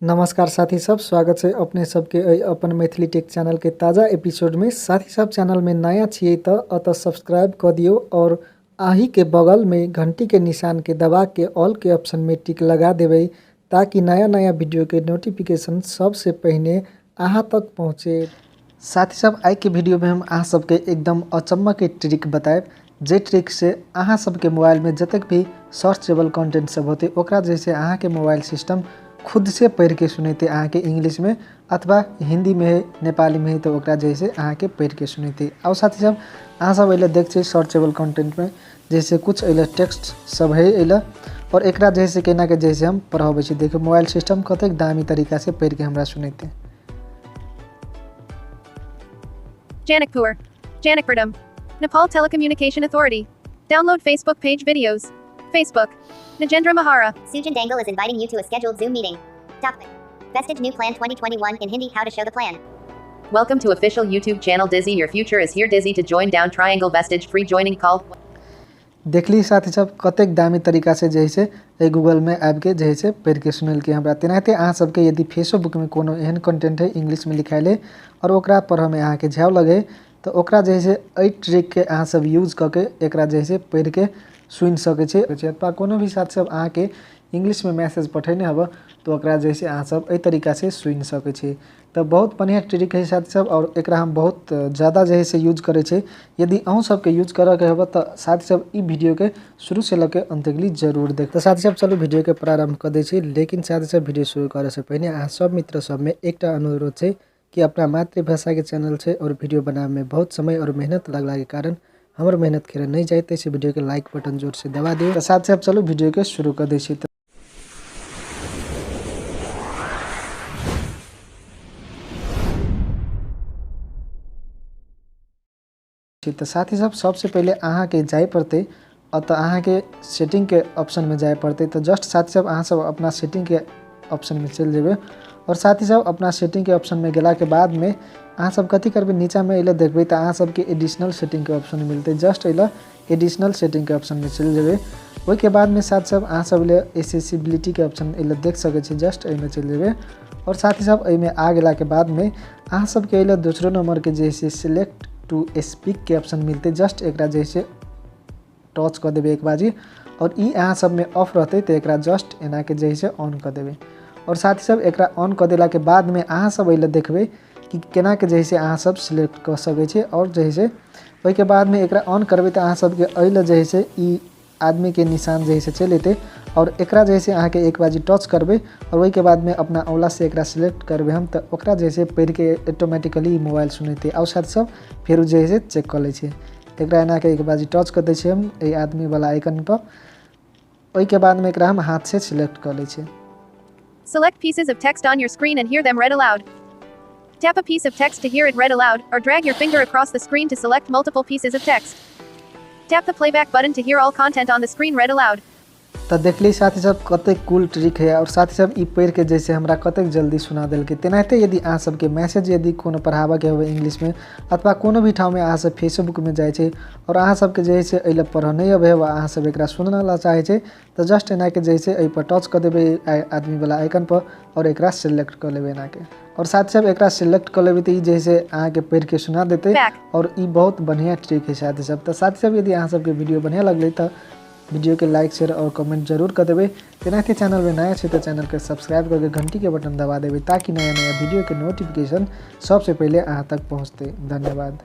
नमस्कार साथी सब, स्वागत है अपने सबके अपन मैथिली टेक चैनल के ताज़ा एपिसोड में। साथी सब चैनल में नया छिए तो अतः सब्सक्राइब कर दियो और आही के बगल में घंटी के निशान के दबा के ऑल के ऑप्शन में टिक लगा देवे ताकि नया नया वीडियो के नोटिफिकेशन सबसे पहले अहाँ तक पहुँचे। साथी सब आई के वीडियो में हम अहाँ सबके एकदम अचम्म के ट्रिक बताएब, जे ट्रिक से अहाँ सबके मोबाइल में जतक भी सर्चेबल कंटेंट सब होते ओकरा जैसे अहाँ के मोबाइल सिस्टम खुद से पढ़ के सुनते अहाँ के इंग्लिश में अथवा हिंदी में है नेपाली में है तो ओकरा जैसे अहाँ के पढ़ के सुनते। और साथी सब अहाँ सब अल देख सर्चेबल कंटेंट में जैसे कुछ अल टेक्स्ट सब है अल और एकरा जैसे केना के जैसे हम पढ़ाबे छी। देखो मोबाइल सिस्टम कतेक दामी तरीका से पढ़ के हमरा सुनते। Janakpur, Janakpurdom, Nepal Telecommunication Authority. Download Facebook page videos. Facebook. Najendra Mahara. Sujan Dangle is inviting you to a scheduled Zoom meeting. Topic. Vestige New Plan 2021 in Hindi. How to show the plan. Welcome to official YouTube channel Dizzy. Your future is here. Dizzy to join down triangle Vestige free joining call. देखली साथी सब कतेक दामी तरीका से जैसे Google में app के जैसे पढ़ के सुनल के हमरा तेनाहिते अहाँ सबके यदि फेसबुक में कोनो एहन कंटेंट है इंग्लिश में लिखाइल है और ओकरा पढ़े में अहाँ के झाव लगे तो ओकरा जैसे ट्रिक के अहाँ सब यूज करके एकरा जैसे पढ़ के सुन सके छे। अथवा कोनो भी साथ सब अहाँ के इंग्लिश में मैसेज पठेने हब तो ओकरा जैसे अहाँ सब तरीका से सुन सके छे। तो बहुत बढ़िया ट्रिक है साथ सब और एकरा हम बहुत ज़्यादा जैसे यूज करे छे। यदि अहूँ सबके यूज करे के हब तो साथ सब ई वीडियो के शुरू से लेके अंत तक जरूर देख। तो साथ सब चलो वीडियो के प्रारंभ कर दे छी, लेकिन साथ सब वीडियो शुरू करे से पहले अहाँ सब मित्र सब में एक अनुरोध है कि अपना मातृभाषा के चैनल से और वीडियो बनाने में बहुत समय और मेहनत लगला के कारण हमारे मेहनत खेर नहीं जाए तो वीडियो के लाइक बटन जोर से दबा दियो। तो साथ से अब चलो वीडियो के शुरू कर दी। तो साथी सब सबसे पहले अहाँ के जाए पड़ते तो अहाँ के सेटिंग के ऑप्शन में जाए पड़ते। तो जस्ट साथी सब अहाँ सब अपना सेटिंग के ऑप्शन में चल जेबे और साथी सब अपना सेटिंग के ऑप्शन में गला के बाद में अहाँ सब कथी करबे नीचा में अल देखबे तो अहाँ सबके एडिशनल सेटिंग के ऑप्शन मिलते। जस्ट अल एडिशनल सेटिंग के ऑप्शन में चल जेबे। वही के बाद में साथ सब अहाँ सब एसेसिबिलिटी के ऑप्शन अल देख सके छी। जस्ट में चल जेबे और साथी सब में आ गला के बाद में अहाँ सबके अल दूसरो नंबर के जैसे सिलेक्ट टू स्पीक के ऑप्शन मिलते। जस्ट एकरा जैसे टच कर देवे एक बाजी और ई अहाँ सब में ऑफ रहते तो एकरा जस्ट एना के जैसे ऑन कर देवे और साथ ही सब एकरा ऑन कर देला के बाद में अहाँ सब अल देखबे कि केना के जैसे अहाँ सब सिलेक्ट कर सके छे। और जैसे वही के बाद में एकरा ऑन करबे तो अहाँ सबके अल जैसे ई आदमी के निशान जैसे चलेते और एकरा जैसे अहाँ के एक बाजी टच करबे और वही के बाद में अपना औला से एकरा सिलेक्ट करबे हम तो ओकरा जैसे पढ़ के ऑटोमेटिकली मोबाइल सुनते। और साथ सब फिर जैसे चेक कर ले छे। एकरा एना के एक बाजी टच कर दे छे हम ए आदमी वाला आइकन पर। वही के बाद में एकरा हम हाथ से सिलेक्ट कर ले छे। Select pieces of text on your screen and hear them read aloud. Tap a piece of text to hear it read aloud, or drag your finger across the screen to select multiple pieces of text. Tap the playback button to hear all content on the screen read aloud. तो देखली साथी सब कतेक cool trick है और साथी सब ई पढ़ के जैसे हमरा कतेक जल्दी सुना दिल के। तेनाहिते यदि अहाँ सबके मैसेज यदि कोनो पढ़ाबे के हो इंग्लिश में अथवा कोनो भी ठाव में अहाँ सब फेसबुक में जाए छे और अहाँ सबके जैसे अल पढ़ नहीं अबे अहाँ सब एकरा सुनना ला चाहे छे तो जस्ट एना के जैसे ए पर टच कर देबे आदमी वाला आइकन पर और एकरा सिलेक्ट कर लेबे एना के और साथ सब एकरा सिलेक्ट कर लेबे तो जैसे अहाँ के पढ़ के सुना देते और ई बहुत बढ़िया ट्रिक है साथी सब। तो साथ सब यदि अहाँ सबके वीडियो बढ़िया लगले तो वीडियो के लाइक शेयर और कमेंट जरूर कर देवे। तेनाहिते चैनल में नया है तो चैनल के सब्सक्राइब करके घंटी के बटन दबा देवे ताकि नया नया वीडियो के नोटिफिकेशन सबसे पहले अहाँ तक पहुँचते। धन्यवाद।